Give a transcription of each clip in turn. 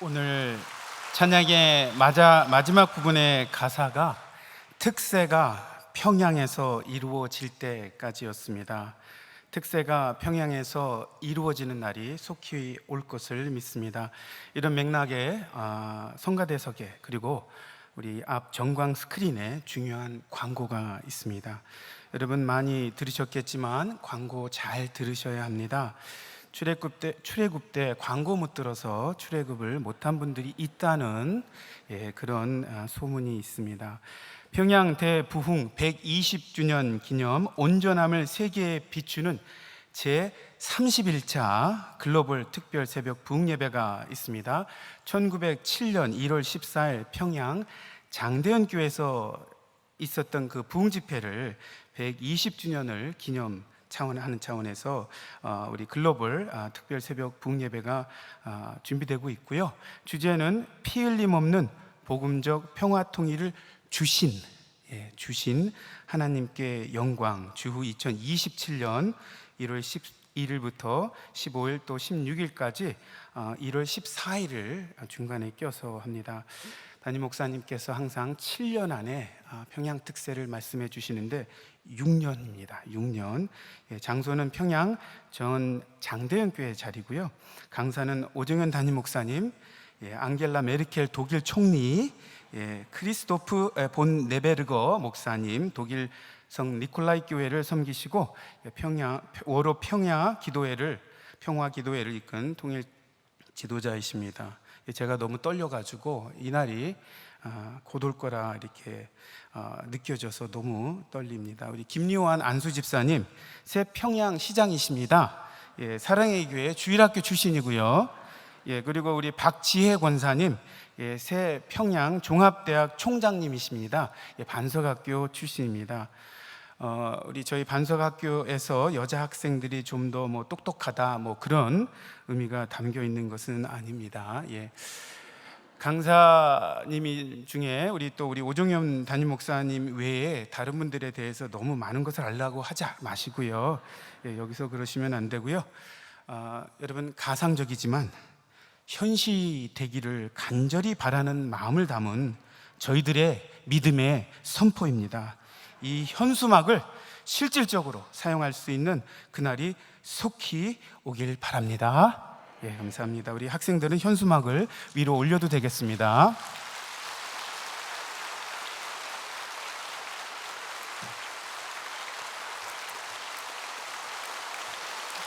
오늘 찬양의 마지막 부분의 가사가 특세가 평양에서 이루어질 때까지였습니다. 특세가 평양에서 이루어지는 날이 속히 올 것을 믿습니다. 이런 맥락에 성가대석에 그리고 우리 앞 전광 스크린에 중요한 광고가 있습니다. 여러분 많이 들으셨겠지만 광고 잘 들으셔야 합니다. 출애굽 때 광고 못 들어서 출애굽을 못한 분들이 있다는 그런 소문이 있습니다. 평양 대부흥 120주년 기념 온전함을 세계에 비추는 제 31차 글로벌 특별 새벽 부흥 예배가 있습니다. 1907년 1월 14일 평양 장대현 교회에서 있었던 그 부흥 집회를 120주년을 하는 차원에서 우리 글로벌 특별 새벽 부흥 예배가 준비되고 있고요. 주제는 피 흘림 없는 복음적 평화 통일을 주신 하나님께 영광. 주후 2027년 1월 11일부터 15일 또 16일까지 1월 14일을 중간에 껴서 합니다. 담임 목사님께서 항상 7년 안에 평양 특세를 말씀해 주시는데 6년입니다. 6년. 장소는 평양 전 장대현 교회 자리고요. 강사는 오정현 담임 목사님, 앙겔라 메르켈 독일 총리, 크리스토프 본 네베르거 목사님, 독일 성 니콜라이 교회를 섬기시고 워로 평화 기도회를 이끈 통일 지도자이십니다. 제가 너무 떨려가지고 이날이 곧 올 거라 이렇게 느껴져서 너무 떨립니다. 우리 김요한 안수 집사님 새 평양 시장이십니다. 사랑의 교회 주일학교 출신이고요. 그리고 우리 박지혜 권사님 새 평양 종합대학 총장님이십니다. 반석학교 출신입니다. 우리 저희 반석학교에서 여자 학생들이 좀 더 똑똑하다 그런 의미가 담겨 있는 것은 아닙니다. 강사님이 중에 우리 오종현 담임 목사님 외에 다른 분들에 대해서 너무 많은 것을 알려고 하지 마시고요. 여기서 그러시면 안 되고요. 여러분 가상적이지만 현시되기를 간절히 바라는 마음을 담은 저희들의 믿음의 선포입니다. 이 현수막을 실질적으로 사용할 수 있는 그날이 속히 오길 바랍니다. 감사합니다. 우리 학생들은 현수막을 위로 올려도 되겠습니다.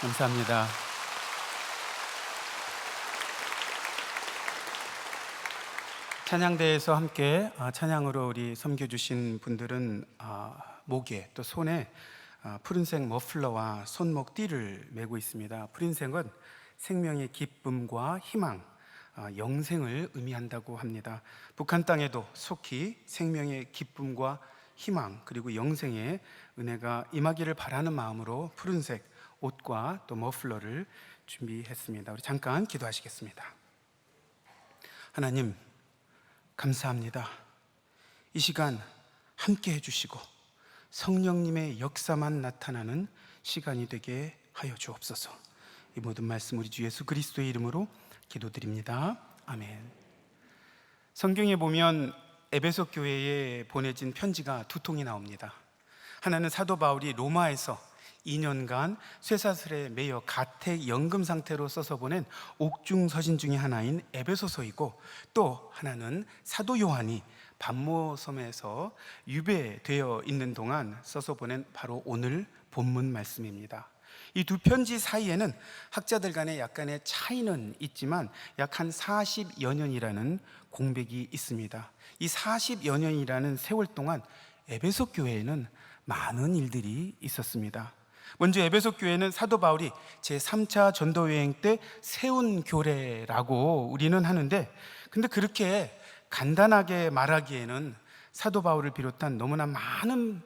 감사합니다. 찬양대에서 함께 찬양으로 우리 섬겨주신 분들은 목에 또 손에 푸른색 머플러와 손목 띠를 메고 있습니다. 푸른색은 생명의 기쁨과 희망, 영생을 의미한다고 합니다. 북한 땅에도 속히 생명의 기쁨과 희망 그리고 영생의 은혜가 임하기를 바라는 마음으로 푸른색 옷과 또 머플러를 준비했습니다. 우리 잠깐 기도하시겠습니다. 하나님 감사합니다. 이 시간 함께 해주시고 성령님의 역사만 나타나는 시간이 되게 하여 주옵소서. 이 모든 말씀 우리 주 예수 그리스도의 이름으로 기도드립니다. 아멘. 성경에 보면 에베소 교회에 보내진 편지가 두 통이 나옵니다. 하나는 사도 바울이 로마에서 2년간 쇠사슬에 매여 가택 연금 상태로 써서 보낸 옥중 서신 중에 하나인 에베소서이고, 또 하나는 사도 요한이 반모섬에서 유배되어 있는 동안 써서 보낸 바로 오늘 본문 말씀입니다. 이 두 편지 사이에는 학자들 간에 약간의 차이는 있지만 약 한 40여 년이라는 공백이 있습니다. 이 40여 년이라는 세월 동안 에베소 교회에는 많은 일들이 있었습니다. 먼저 에베소 교회는 사도 바울이 제3차 전도 여행 때 세운 교회라고 우리는 하는데, 근데 그렇게 간단하게 말하기에는 사도 바울을 비롯한 너무나 많은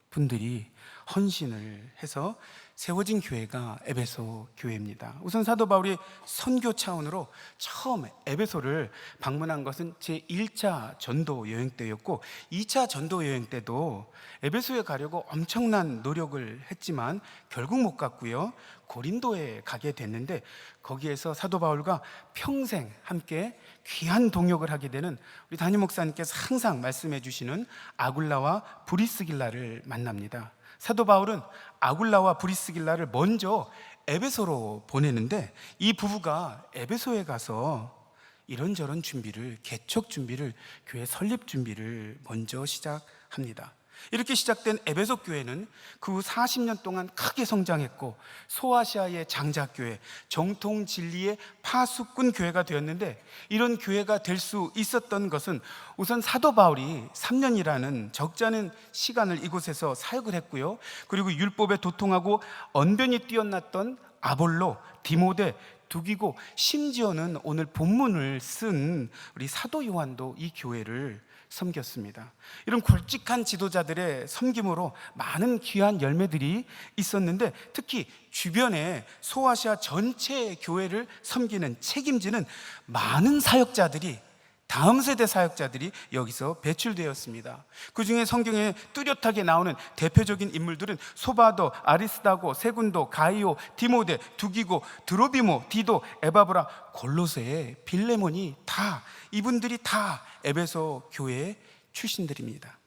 분들이 헌신을 해서 세워진 교회가 에베소 교회입니다. 우선 사도 바울이 선교 차원으로 처음 에베소를 방문한 것은 제1차 전도 여행 때였고, 2차 전도 여행 때도 에베소에 가려고 엄청난 노력을 했지만 결국 못 갔고요. 고린도에 가게 됐는데, 거기에서 사도 바울과 평생 함께 귀한 동역을 하게 되는 우리 담임 목사님께서 항상 말씀해 주시는 아굴라와 브리스길라를 만납니다. 사도 바울은 아굴라와 브리스길라를 먼저 에베소로 보내는데, 이 부부가 에베소에 가서 이런저런 준비를, 개척 준비를, 교회 설립 준비를 먼저 시작합니다. 이렇게 시작된 에베소 교회는 그 후 40년 동안 크게 성장했고, 소아시아의 장자교회, 정통 진리의 파수꾼 교회가 되었는데, 이런 교회가 될 수 있었던 것은 우선 사도 바울이 3년이라는 적지 않은 시간을 이곳에서 사역을 했고요. 그리고 율법에 도통하고 언변이 뛰어났던 아볼로, 디모데, 두기고, 심지어는 오늘 본문을 쓴 우리 사도 요한도 이 교회를 섬겼습니다. 이런 굵직한 지도자들의 섬김으로 많은 귀한 열매들이 있었는데, 특히 주변에 소아시아 전체 교회를 섬기는, 책임지는 많은 사역자들이, 다음 세대 사역자들이 여기서 배출되었습니다. 그 중에 성경에 뚜렷하게 나오는 대표적인 인물들은 소바도, 아리스다고, 세군도, 가이오, 디모데, 두기고, 드로비모, 디도, 에바브라, 골로새, 빌레몬이 다, 이분들이 다 에베소 교회의 출신들입니다.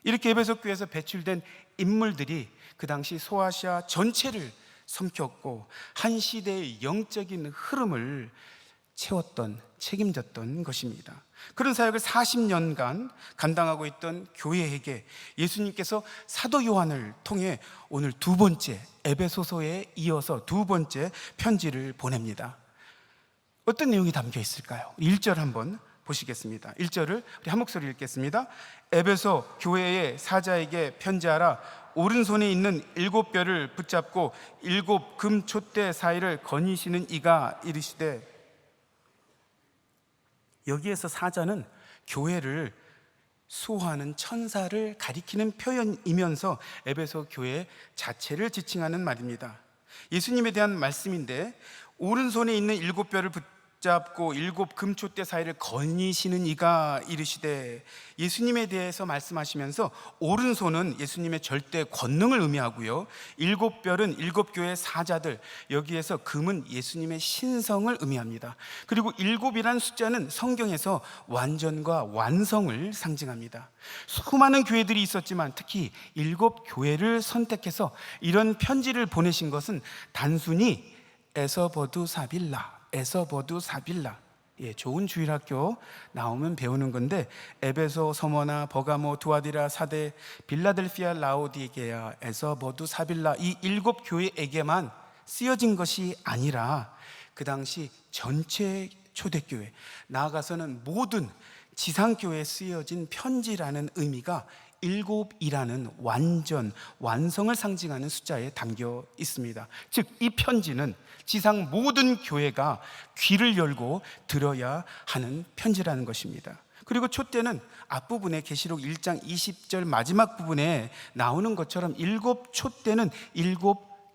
이렇게 에베소 교회에서 배출된 인물들이 그 당시 소아시아 전체를 섬겼고, 한 시대의 영적인 흐름을 채웠던, 책임졌던 것입니다. 그런 사역을 40년간 감당하고 있던 교회에게 예수님께서 사도 요한을 통해 오늘 두 번째, 에베소서에 이어서 두 번째 편지를 보냅니다. 어떤 내용이 담겨 있을까요? 1절 한번 보시겠습니다. 1절을 우리 한 목소리 읽겠습니다. 에베소 교회의 사자에게 편지하라. 오른손에 있는 7뼈를 붙잡고 7 금 촛대 사이를 거니시는 이가 이르시되. 여기에서 사자는 교회를 수호하는 천사를 가리키는 표현이면서 에베소 교회 자체를 지칭하는 말입니다. 예수님에 대한 말씀인데, 오른손에 있는 7뼈를 붙잡고 7 금촛대 사이를 거니시는 이가 이르시되, 예수님에 대해서 말씀하시면서 오른손은 예수님의 절대 권능을 의미하고요, 7뼈는 7교의 사자들, 여기에서 금은 예수님의 신성을 의미합니다. 그리고 7이라는 숫자는 성경에서 완전과 완성을 상징합니다. 수많은 교회들이 있었지만 특히 7교회를 선택해서 이런 편지를 보내신 것은 단순히 에서버두 사빌라, 좋은 주일학교 나오면 배우는 건데, 에베소, 서머나, 버가모, 두아디라, 사데, 빌라델피아, 라오디게아, 에서버두 사빌라, 이 7교회에게만 쓰여진 것이 아니라 그 당시 전체 초대교회, 나아가서는 모든 지상교회에 쓰여진 편지라는 의미가 7이라는 완전, 완성을 상징하는 숫자에 담겨 있습니다. 즉, 이 편지는 지상 모든 교회가 귀를 열고 들어야 하는 편지라는 것입니다. 그리고 촛대는 앞부분에 계시록 1장 20절 마지막 부분에 나오는 것처럼 7 촛대는 7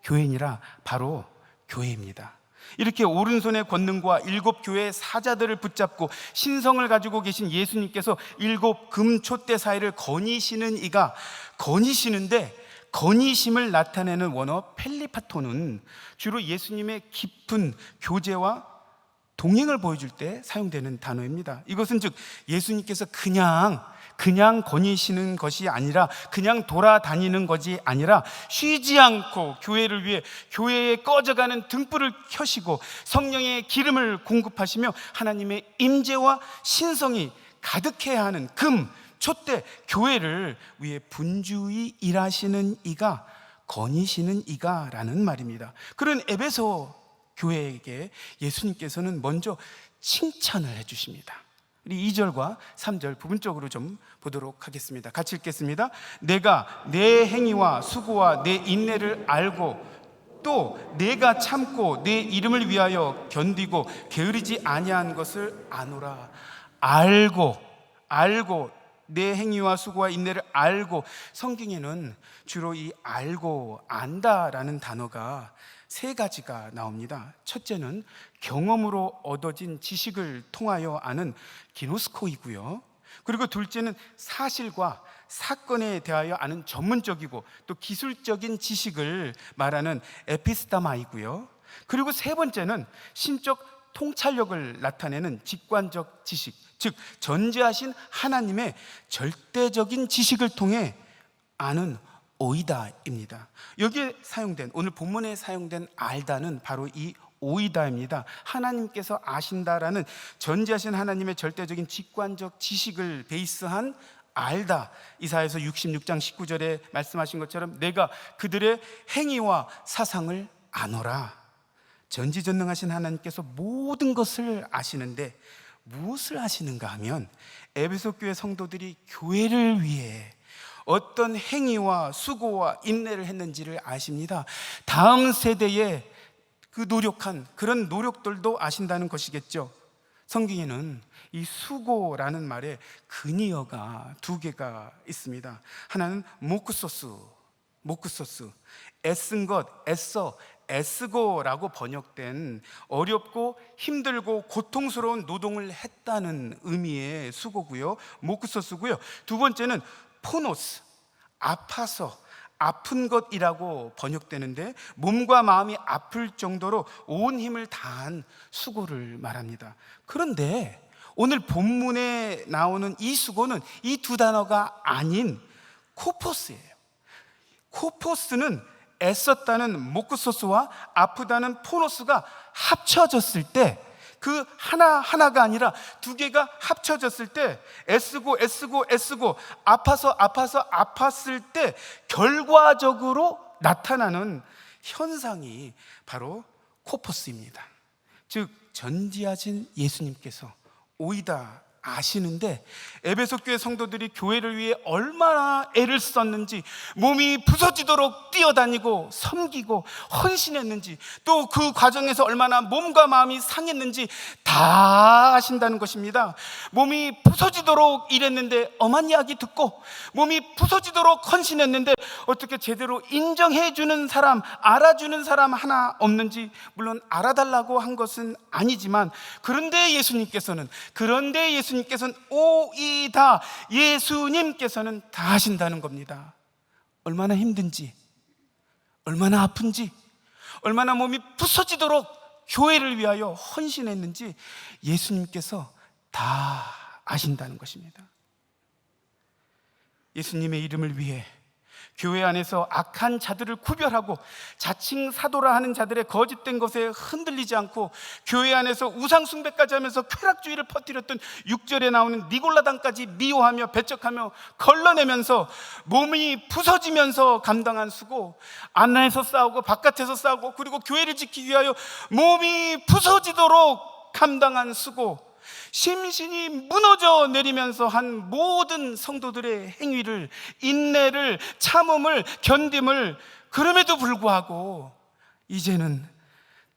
교회니라, 바로 교회입니다. 이렇게 오른손의 권능과 7교회의 사자들을 붙잡고 신성을 가지고 계신 예수님께서 7 금촛대 사이를 거니시는 이가, 거니시는데, 거니심을 나타내는 원어 펠리파토는 주로 예수님의 깊은 교제와 동행을 보여줄 때 사용되는 단어입니다. 이것은 즉 예수님께서 그냥 거니시는 것이 아니라, 그냥 돌아다니는 것이 아니라, 쉬지 않고 교회를 위해 교회에 꺼져가는 등불을 켜시고 성령의 기름을 공급하시며 하나님의 임재와 신성이 가득해야 하는 금, 촛대, 교회를 위해 분주히 일하시는 이가, 거니시는 이가 라는 말입니다. 그런 에베소 교회에게 예수님께서는 먼저 칭찬을 해주십니다. 우리 2절과 3절 부분적으로 좀 보도록 하겠습니다. 같이 읽겠습니다. 내가 내 행위와 수고와 내 인내를 알고, 또 내가 참고 내 이름을 위하여 견디고 게으르지 아니한 것을 아노라. 알고 내 행위와 수고와 인내를 알고, 성경에는 주로 이 알고, 안다라는 단어가 세 가지가 나옵니다. 첫째는 경험으로 얻어진 지식을 통하여 아는 기노스코이고요. 그리고 둘째는 사실과 사건에 대하여 아는 전문적이고 또 기술적인 지식을 말하는 에피스타마이고요. 그리고 세 번째는 신적 통찰력을 나타내는 직관적 지식, 즉 전지하신 하나님의 절대적인 지식을 통해 아는 오이다입니다. 여기에 사용된, 오늘 본문에 사용된 알다는 바로 이 오이다입니다. 하나님께서 아신다라는 전지하신 하나님의 절대적인 직관적 지식을 베이스한 알다. 이사야서 66장 19절에 말씀하신 것처럼 내가 그들의 행위와 사상을 아노라. 전지전능하신 하나님께서 모든 것을 아시는데 무엇을 아시는가 하면 에베소 교회 성도들이 교회를 위해 어떤 행위와 수고와 인내를 했는지를 아십니다. 다음 세대에 그 노력한 그런 노력들도 아신다는 것이겠죠. 성경에는 이 수고라는 말에 근이어가 두 개가 있습니다. 하나는 모크소스, 애쓴 것, 애써, 애쓰고라고 번역된 어렵고 힘들고 고통스러운 노동을 했다는 의미의 수고고요, 모크소스고요. 두 번째는 포노스, 아파서, 아픈 것이라고 번역되는데 몸과 마음이 아플 정도로 온 힘을 다한 수고를 말합니다. 그런데 오늘 본문에 나오는 이 수고는 이 두 단어가 아닌 코포스예요. 코포스는 애썼다는 모크소스와 아프다는 포노스가 합쳐졌을 때, 그 하나가 아니라 두 개가 합쳐졌을 때, 애쓰고 아파서 아팠을 때 결과적으로 나타나는 현상이 바로 코포스입니다. 즉 전지하신 예수님께서 오이다 아시는데 에베소 교회 성도들이 교회를 위해 얼마나 애를 썼는지, 몸이 부서지도록 뛰어다니고 섬기고 헌신했는지, 또 그 과정에서 얼마나 몸과 마음이 상했는지 다 아신다는 것입니다. 몸이 부서지도록 일했는데 엄한 이야기 듣고, 몸이 부서지도록 헌신했는데 어떻게 제대로 인정해주는 사람, 알아주는 사람 하나 없는지, 물론 알아달라고 한 것은 아니지만 그런데 예수님께서는 오이다, 예수님께서는 다 하신다는 겁니다. 얼마나 힘든지, 얼마나 아픈지, 얼마나 몸이 부서지도록 교회를 위하여 헌신했는지 예수님께서 다 아신다는 것입니다. 예수님의 이름을 위해 교회 안에서 악한 자들을 구별하고 자칭 사도라 하는 자들의 거짓된 것에 흔들리지 않고, 교회 안에서 우상숭배까지 하면서 쾌락주의를 퍼뜨렸던 6절에 나오는 니골라당까지 미워하며 배척하며 걸러내면서 몸이 부서지면서 감당한 수고, 안에서 싸우고 바깥에서 싸우고, 그리고 교회를 지키기 위하여 몸이 부서지도록 감당한 수고, 심신이 무너져 내리면서 한 모든 성도들의 행위를, 인내를, 참음을, 견딤을, 그럼에도 불구하고 이제는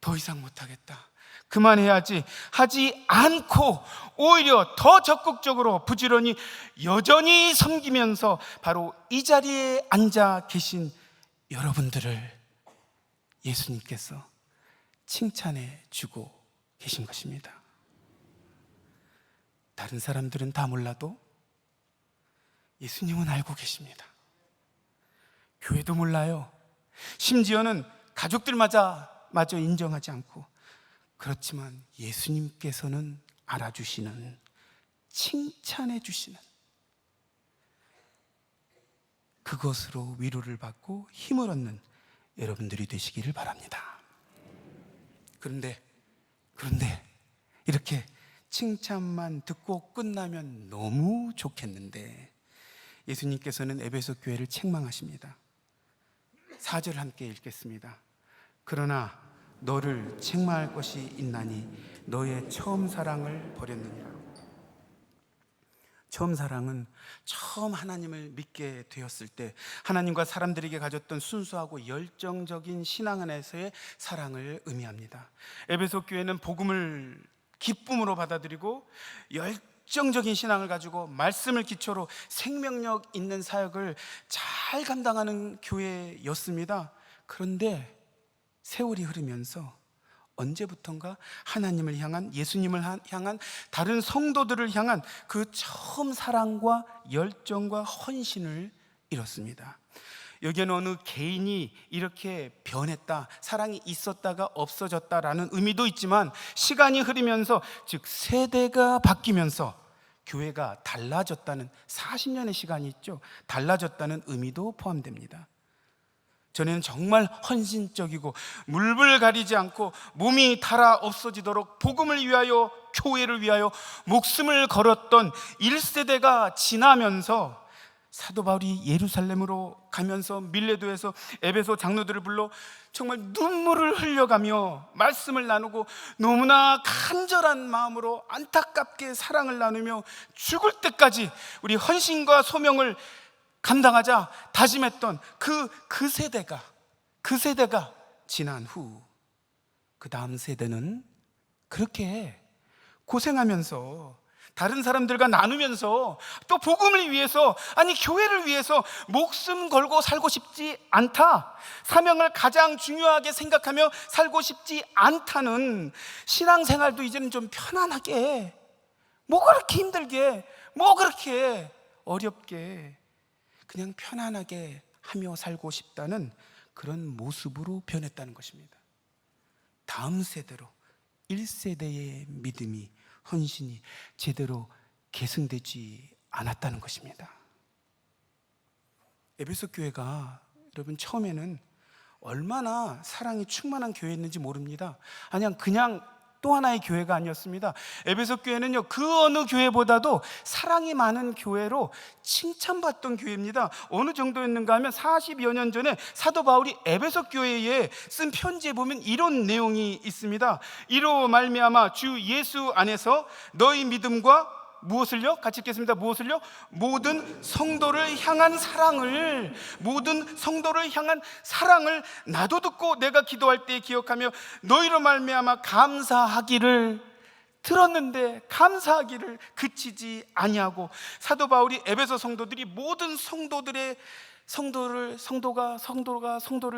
더 이상 못하겠다, 그만해야지 하지 않고 오히려 더 적극적으로 부지런히 여전히 섬기면서 바로 이 자리에 앉아 계신 여러분들을 예수님께서 칭찬해 주고 계신 것입니다. 다른 사람들은 다 몰라도 예수님은 알고 계십니다. 교회도 몰라요. 심지어는 가족들마저 인정하지 않고, 그렇지만 예수님께서는 알아주시는, 칭찬해 주시는, 그것으로 위로를 받고 힘을 얻는 여러분들이 되시기를 바랍니다. 그런데 이렇게 칭찬만 듣고 끝나면 너무 좋겠는데 예수님께서는 에베소 교회를 책망하십니다. 4절 함께 읽겠습니다. 그러나 너를 책망할 것이 있나니 너의 처음 사랑을 버렸느니라. 처음 사랑은 처음 하나님을 믿게 되었을 때 하나님과 사람들에게 가졌던 순수하고 열정적인 신앙 안에서의 사랑을 의미합니다. 에베소 교회는 복음을 기쁨으로 받아들이고 열정적인 신앙을 가지고 말씀을 기초로 생명력 있는 사역을 잘 감당하는 교회였습니다. 그런데 세월이 흐르면서 언제부턴가 하나님을 향한, 예수님을 향한, 다른 성도들을 향한 그 처음 사랑과 열정과 헌신을 잃었습니다. 여기에는 어느 개인이 이렇게 변했다, 사랑이 있었다가 없어졌다라는 의미도 있지만, 시간이 흐르면서, 즉 세대가 바뀌면서 교회가 달라졌다는, 40년의 시간이 있죠, 달라졌다는 의미도 포함됩니다. 전에는 정말 헌신적이고 물불 가리지 않고 몸이 달아 없어지도록 복음을 위하여, 교회를 위하여 목숨을 걸었던 1세대가 지나면서 사도 바울이 예루살렘으로 가면서 밀레도에서 에베소 장로들을 불러 정말 눈물을 흘려가며 말씀을 나누고 너무나 간절한 마음으로 안타깝게 사랑을 나누며 죽을 때까지 우리 헌신과 소명을 감당하자 다짐했던 그 세대가 지난 후, 그 다음 세대는 그렇게 고생하면서 다른 사람들과 나누면서 또 복음을 위해서, 아니 교회를 위해서 목숨 걸고 살고 싶지 않다, 사명을 가장 중요하게 생각하며 살고 싶지 않다는 신앙생활도 이제는 좀 편안하게, 뭐 그렇게 힘들게, 뭐 그렇게 어렵게, 그냥 편안하게 하며 살고 싶다는 그런 모습으로 변했다는 것입니다. 다음 세대로 1세대의 믿음이, 헌신이 제대로 계승되지 않았다는 것입니다. 에베소 교회가 여러분 처음에는 얼마나 사랑이 충만한 교회였는지 모릅니다. 그냥 또 하나의 교회가 아니었습니다. 에베소 교회는요, 그 어느 교회보다도 사랑이 많은 교회로 칭찬받던 교회입니다. 어느 정도였는가 하면 40여 년 전에 사도 바울이 에베소 교회에 쓴 편지에 보면 이런 내용이 있습니다. 이로 말미암아 주 예수 안에서 너희 믿음과 무엇을요? 같이 읽겠습니다. 무엇을요? 모든 성도를 향한 사랑을, 나도 듣고 내가 기도할 때 기억하며 너희로 말미암아 감사하기를 들었는데 감사하기를 그치지 아니하고, 사도 바울이 에베소 성도들이 모든 성도를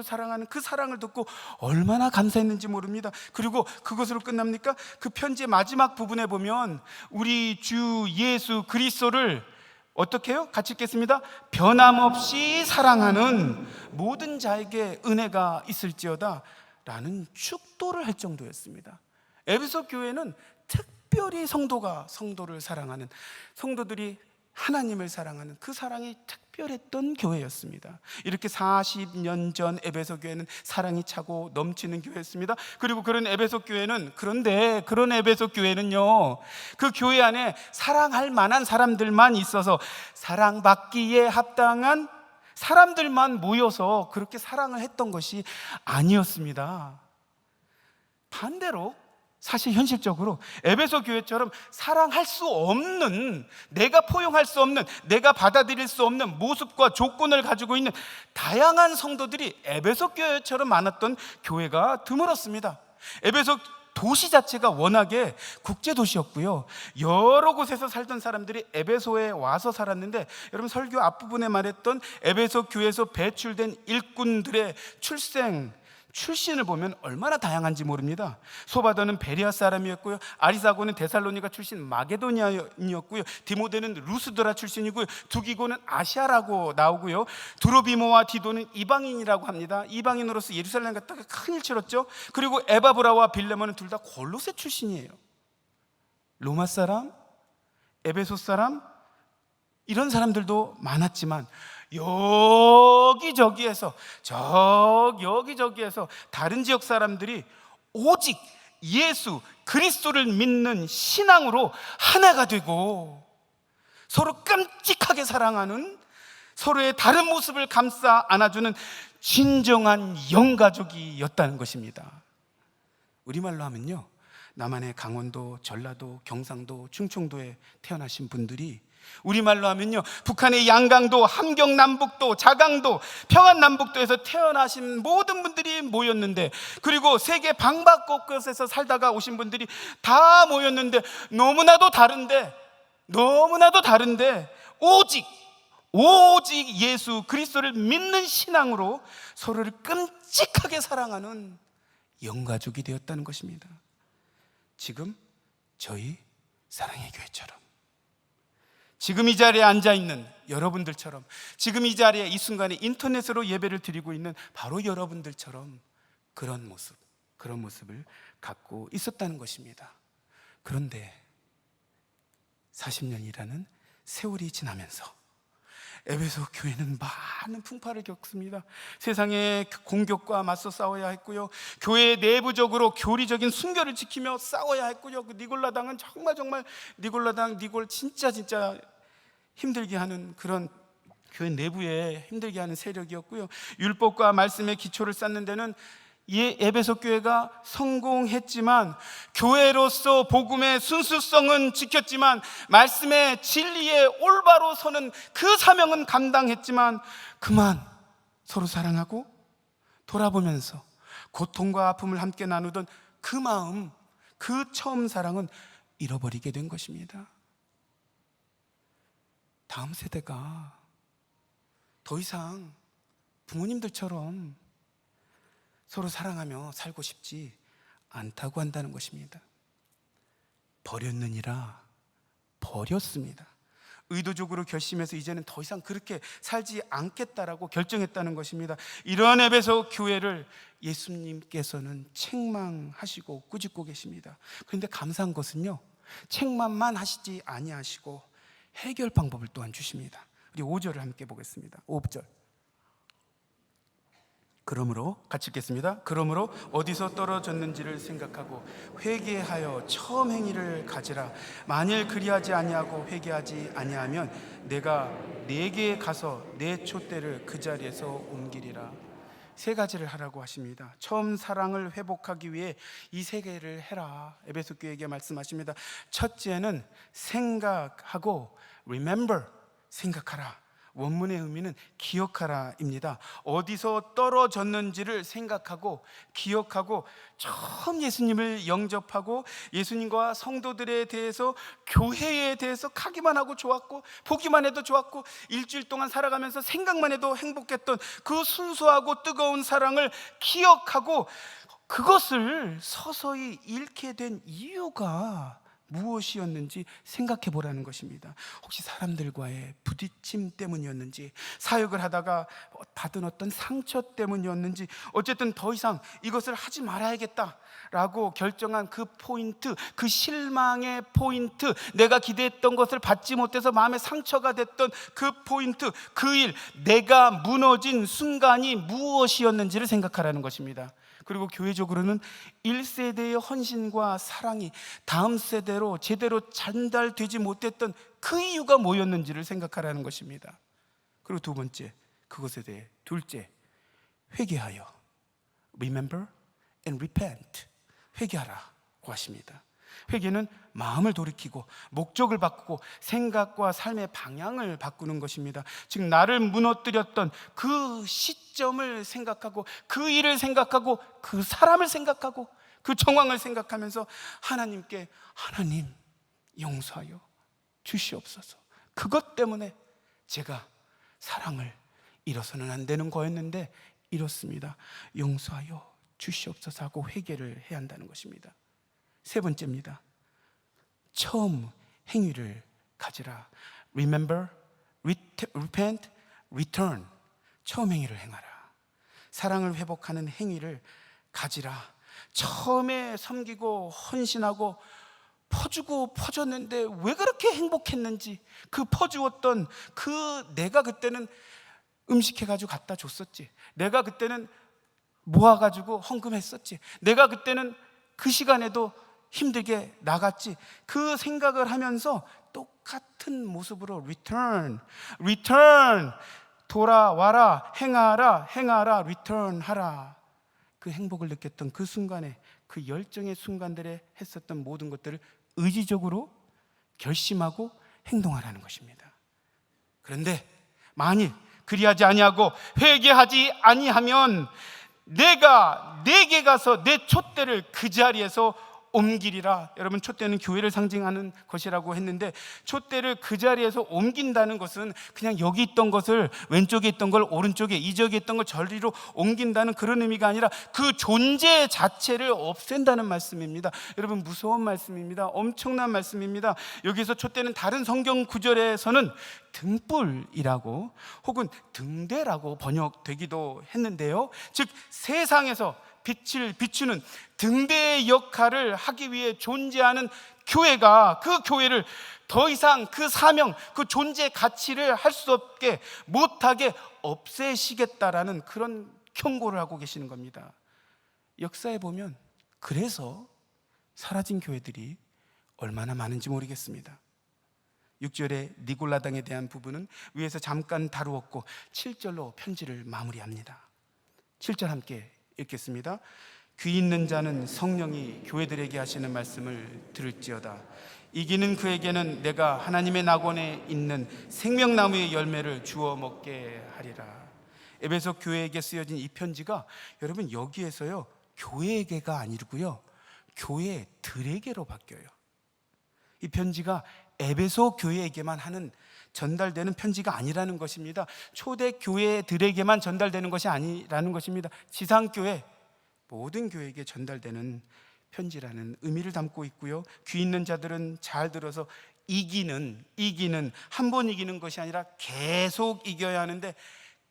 사랑하는 그 사랑을 듣고 얼마나 감사했는지 모릅니다. 그리고 그것으로 끝납니까? 그 편지의 마지막 부분에 보면 우리 주 예수 그리스도를 어떻게 해요? 같이 읽겠습니다. 변함없이 사랑하는 모든 자에게 은혜가 있을지어다 라는 축도를 할 정도였습니다. 에베소 교회는 특별히 성도를 사랑하는, 성도들이 하나님을 사랑하는 그 사랑이 특별했던 교회였습니다. 이렇게 40년 전 에베소 교회는 사랑이 차고 넘치는 교회였습니다. 그리고 그런 에베소 교회는요, 그 교회 안에 사랑할 만한 사람들만 있어서, 사랑받기에 합당한 사람들만 모여서 그렇게 사랑을 했던 것이 아니었습니다. 반대로 사실 현실적으로 에베소 교회처럼 사랑할 수 없는, 내가 포용할 수 없는, 내가 받아들일 수 없는 모습과 조건을 가지고 있는 다양한 성도들이 에베소 교회처럼 많았던 교회가 드물었습니다. 에베소 도시 자체가 워낙에 국제도시였고요, 여러 곳에서 살던 사람들이 에베소에 와서 살았는데, 여러분 설교 앞부분에 말했던 에베소 교회에서 배출된 일꾼들의 출신을 보면 얼마나 다양한지 모릅니다. 소바더는 베레아 사람이었고요, 아리사고는 데살로니가 출신 마게도니아인이었고요, 디모데는 루스드라 출신이고요, 두기고는 아시아라고 나오고요, 두로비모와 디도는 이방인이라고 합니다. 이방인으로서 예루살렘 갔다가 큰일 치렀죠. 그리고 에바브라와 빌레몬은 둘 다 골로새 출신이에요. 로마 사람, 에베소 사람, 이런 사람들도 많았지만 여기저기에서 다른 지역 사람들이 오직 예수 그리스도를 믿는 신앙으로 하나가 되고 서로 끔찍하게 사랑하는, 서로의 다른 모습을 감싸 안아주는 진정한 영가족이었다는 것입니다. 우리말로 하면요, 남한의 강원도, 전라도, 경상도, 충청도에 태어나신 분들이, 우리말로 하면요, 북한의 양강도, 함경 남북도, 자강도, 평안 남북도에서 태어나신 모든 분들이 모였는데, 그리고 세계 방방곳곳에서 살다가 오신 분들이 다 모였는데, 너무나도 다른데 너무나도 다른데 오직 예수 그리스도를 믿는 신앙으로 서로를 끔찍하게 사랑하는 영가족이 되었다는 것입니다. 지금 저희 사랑의 교회처럼, 지금 이 자리에 앉아있는 여러분들처럼, 지금 이 자리에 이 순간에 인터넷으로 예배를 드리고 있는 바로 여러분들처럼 그런 모습을 갖고 있었다는 것입니다. 그런데 40년이라는 세월이 지나면서 에베소 교회는 많은 풍파를 겪습니다. 세상의 공격과 맞서 싸워야 했고요, 교회 내부적으로 교리적인 순결을 지키며 싸워야 했고요, 그 니골라당은 정말 니골 진짜 힘들게 하는 그런 교회 내부에 힘들게 하는 세력이었고요, 율법과 말씀의 기초를 쌓는 데는 에베소 교회가 성공했지만, 교회로서 복음의 순수성은 지켰지만, 말씀의 진리에 올바로 서는 그 사명은 감당했지만, 그만 서로 사랑하고 돌아보면서 고통과 아픔을 함께 나누던 그 마음, 그 처음 사랑은 잃어버리게 된 것입니다. 다음 세대가 더 이상 부모님들처럼 서로 사랑하며 살고 싶지 않다고 한다는 것입니다. 버렸느니라 버렸습니다. 의도적으로 결심해서 이제는 더 이상 그렇게 살지 않겠다라고 결정했다는 것입니다. 이런 에베소 교회를 예수님께서는 책망하시고 꾸짖고 계십니다. 그런데 감사한 것은요, 책망만 하시지 아니하시고 해결 방법을 또한 주십니다. 우리 5절을 함께 보겠습니다. 5절. 그러므로 같이 읽겠습니다. 그러므로 어디서 떨어졌는지를 생각하고 회개하여 처음 행위를 가지라. 만일 그리하지 아니하고 회개하지 아니하면 내가 네게 가서 내 촛대를 그 자리에서 옮기리라. 세 가지를 하라고 하십니다. 처음 사랑을 회복하기 위해 이 세 개를 해라, 에베소 교회에게 말씀하십니다. 첫째는 생각하고, remember, 생각하라. 원문의 의미는 기억하라입니다. 어디서 떨어졌는지를 생각하고 기억하고, 처음 예수님을 영접하고 예수님과 성도들에 대해서, 교회에 대해서 가기만 하고 좋았고 보기만 해도 좋았고 일주일 동안 살아가면서 생각만 해도 행복했던 그 순수하고 뜨거운 사랑을 기억하고, 그것을 서서히 잃게 된 이유가 무엇이었는지 생각해 보라는 것입니다. 혹시 사람들과의 부딪힘 때문이었는지, 사역을 하다가 받은 어떤 상처 때문이었는지, 어쨌든 더 이상 이것을 하지 말아야겠다라고 결정한 그 포인트, 그 실망의 포인트, 내가 기대했던 것을 받지 못해서 마음에 상처가 됐던 그 포인트, 그 일, 내가 무너진 순간이 무엇이었는지를 생각하라는 것입니다. 그리고 교회적으로는 1세대의 헌신과 사랑이 다음 세대로 제대로 전달되지 못했던 그 이유가 뭐였는지를 생각하라는 것입니다. 그리고 두 번째, 그것에 대해 둘째, 회개하여, remember and repent, 회개하라고 하십니다. 회개는 마음을 돌이키고 목적을 바꾸고 생각과 삶의 방향을 바꾸는 것입니다. 즉, 나를 무너뜨렸던 그 시점을 생각하고, 그 일을 생각하고, 그 사람을 생각하고, 그 정황을 생각하면서 하나님께, 하나님 용서하여 주시옵소서, 그것 때문에 제가 사랑을 잃어서는 안 되는 거였는데 잃었습니다, 용서하여 주시옵소서 하고 회개를 해야 한다는 것입니다. 세 번째입니다. 처음 행위를 가지라. Remember, repent, return. 처음 행위를 행하라. 사랑을 회복하는 행위를 가지라. 처음에 섬기고 헌신하고 퍼주고 퍼줬는데 왜 그렇게 행복했는지, 그 퍼주었던 그 내가 그때는 음식해가지고 갖다 줬었지, 내가 그때는 모아가지고 헌금했었지, 내가 그때는 그 시간에도 힘들게 나갔지, 그 생각을 하면서 똑같은 모습으로 return, 돌아와라, 행하라, return 하라. 그 행복을 느꼈던 그 순간에, 그 열정의 순간들에 했었던 모든 것들을 의지적으로 결심하고 행동하라는 것입니다. 그런데 만일 그리하지 아니하고 회개하지 아니하면 내가 네게 가서 내 촛대를 그 자리에서 옮기리라. 여러분, 촛대는 교회를 상징하는 것이라고 했는데, 촛대를 그 자리에서 옮긴다는 것은 그냥 여기 있던 것을, 왼쪽에 있던 걸 오른쪽에, 이쪽에 있던 걸 저리로 옮긴다는 그런 의미가 아니라 그 존재 자체를 없앤다는 말씀입니다. 여러분, 무서운 말씀입니다. 엄청난 말씀입니다. 여기서 촛대는 다른 성경 구절에서는 등불이라고 혹은 등대라고 번역되기도 했는데요, 즉 세상에서 빛을 비추는 등대의 역할을 하기 위해 존재하는 교회가, 그 교회를 더 이상 그 사명, 그 존재 가치를 할 수 없게, 못하게 없애시겠다라는 그런 경고를 하고 계시는 겁니다. 역사에 보면 그래서 사라진 교회들이 얼마나 많은지 모르겠습니다. 6절의 니골라당에 대한 부분은 위에서 잠깐 다루었고 7절로 편지를 마무리합니다. 7절 함께 읽겠습니다. 귀 있는 자는 성령이 교회들에게 하시는 말씀을 들을지어다. 이기는 그에게는 내가 하나님의 낙원에 있는 생명나무의 열매를 주어 먹게 하리라. 에베소 교회에게 쓰여진 이 편지가 여러분, 여기에서요, 교회에게가 아니고요, 교회들에게로 바뀌어요. 이 편지가 에베소 교회에게만 전달되는 편지가 아니라는 것입니다. 초대 교회들에게만 전달되는 것이 아니라는 것입니다. 지상교회, 모든 교회에게 전달되는 편지라는 의미를 담고 있고요, 귀 있는 자들은 잘 들어서 이기는, 한 번 이기는 것이 아니라 계속 이겨야 하는데,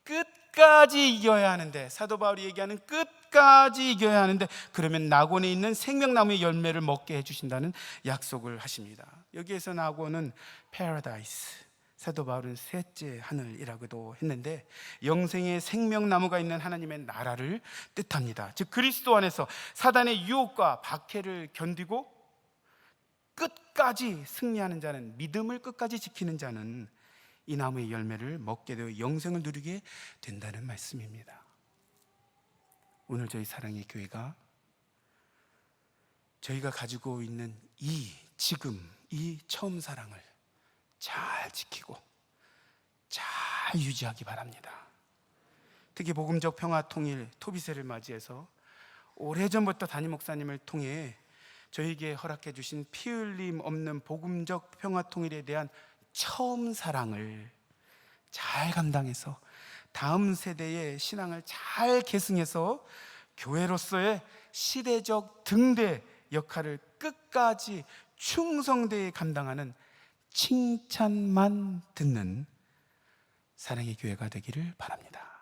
끝까지 이겨야 하는데, 사도 바울이 얘기하는 끝까지 이겨야 하는데, 그러면 낙원에 있는 생명나무의 열매를 먹게 해주신다는 약속을 하십니다. 여기에서 낙원은 paradise, 사도 바울은 셋째 하늘이라고도 했는데, 영생의 생명나무가 있는 하나님의 나라를 뜻합니다. 즉 그리스도 안에서 사단의 유혹과 박해를 견디고 끝까지 승리하는 자는, 믿음을 끝까지 지키는 자는 이 나무의 열매를 먹게 되어 영생을 누리게 된다는 말씀입니다. 오늘 저희 사랑의 교회가 저희가 가지고 있는 지금 이 처음 사랑을 잘 지키고 잘 유지하기 바랍니다. 특히 복음적 평화 통일 토비세를 맞이해서 오래전부터 담임 목사님을 통해 저에게 허락해 주신 피 흘림 없는 복음적 평화 통일에 대한 처음 사랑을 잘 감당해서 다음 세대의 신앙을 잘 계승해서 교회로서의 시대적 등대 역할을 끝까지 충성되게 감당하는 칭찬만 듣는 사랑의 교회가 되기를 바랍니다.